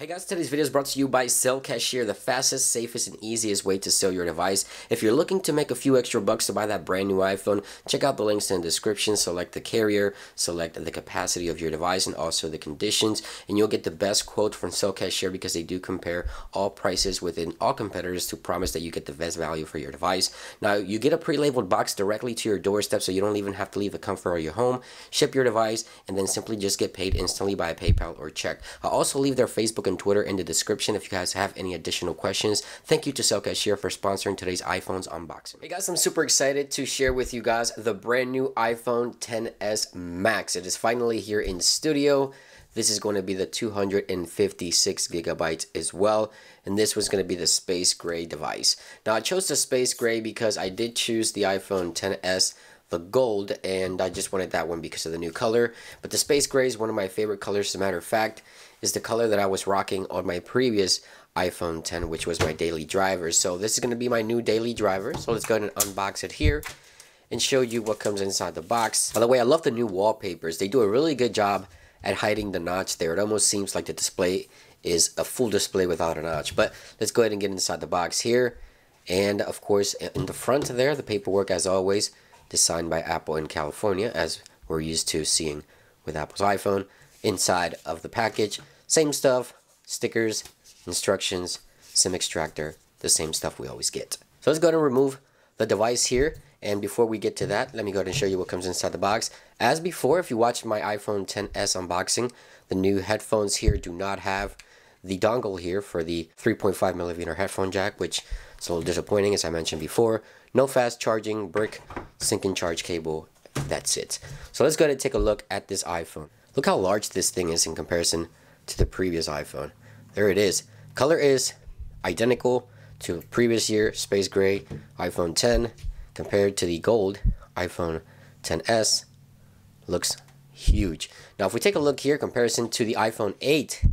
Hey guys, today's video is brought to you by Cellcasher, the fastest, safest, and easiest way to sell your device. If you're looking to make a few extra bucks to buy that brand new iPhone, check out the links in the description. Select the carrier, select the capacity of your device, and also the conditions, and you'll get the best quote from Cellcasher because they do compare all prices within all competitors to promise that you get the best value for your device. Now, you get a pre-labeled box directly to your doorstep, so you don't even have to leave the comfort of your home. Ship your device, and then simply just get paid instantly by a PayPal or check. I'll also leave their Facebook and Twitter in the description if you guys have any additional questions. Thank you to Cellcasher for sponsoring today's iPhone's unboxing. Hey guys, I'm super excited to share with you guys the brand new iPhone XS Max. It is finally here in studio. This is going to be the 256 gigabytes as well, and this was going to be the space gray device. Now I chose the space gray because I did choose the iPhone XS the gold, and I just wanted that one because of the new color. But the space gray is one of my favorite colors. As a matter of fact, is the color that I was rocking on my previous iPhone X, which was my daily driver. So this is going to be my new daily driver. So let's go ahead and unbox it here and show you what comes inside the box. By the way, I love the new wallpapers. They do a really good job at hiding the notch there. It almost seems like the display is a full display without a notch. But let's go ahead and get inside the box here. And of course, in the front there, the paperwork as always, designed by Apple in California, as we're used to seeing with Apple's iPhone. Inside of the package, same stuff, stickers, instructions, SIM extractor, the same stuff we always get. So let's go ahead and remove the device here, and before we get to that, let me go ahead and show you what comes inside the box. As before, if you watched my iPhone XS unboxing, the new headphones here do not have the dongle here for the 3.5mm headphone jack, which is a little disappointing, as I mentioned before. No fast charging, brick, sync and charge cable, that's it. So let's go ahead and take a look at this iPhone. Look how large this thing is in comparison to the previous iPhone. There it is. Color is identical to previous year, space gray iPhone X, compared to the gold iPhone XS. Looks huge. Now if we take a look here, comparison to the iPhone 8,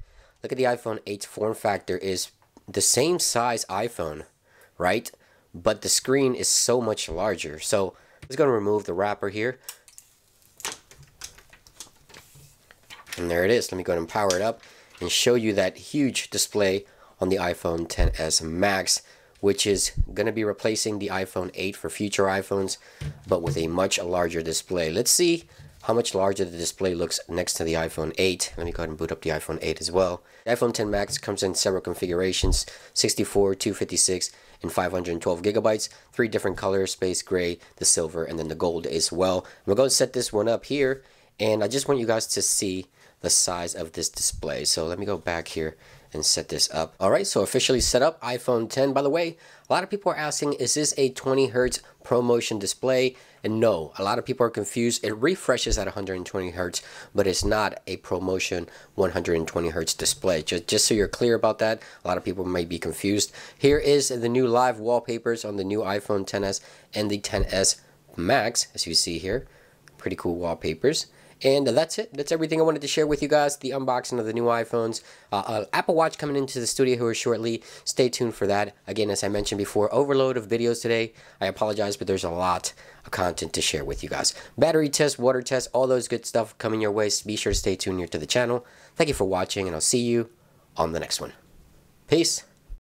look at the iPhone 8's form factor is the same size iPhone, right? But the screen is so much larger. So let's go and remove the wrapper here. And there it is. Let me go ahead and power it up and show you that huge display on the iPhone XS Max, which is going to be replacing the iPhone 8 for future iPhones, but with a much larger display. Let's see how much larger the display looks next to the iPhone 8. Let me go ahead and boot up the iPhone 8 as well. The iPhone X Max comes in several configurations, 64, 256, and 512 gigabytes. 3 different colors, space gray, the silver, and then the gold as well. We're going to set this one up here, and I just want you guys to see the size of this display. So let me go back here and set this up. Alright, so officially set up iPhone X. By the way, a lot of people are asking, is this a 20 Hz ProMotion display? And no, a lot of people are confused. It refreshes at 120 Hz, but it's not a ProMotion 120 Hz display. Just so you're clear about that, a lot of people might be confused. Here is the new live wallpapers on the new iPhone XS and the XS Max, as you see here. Pretty cool wallpapers. And that's it. That's everything I wanted to share with you guys. The unboxing of the new iPhones. Apple Watch coming into the studio here shortly. Stay tuned for that. Again, as I mentioned before, overload of videos today. I apologize, but there's a lot of content to share with you guys. Battery test, water test, all those good stuff coming your way. Be sure to stay tuned here to the channel. Thank you for watching, and I'll see you on the next one. Peace.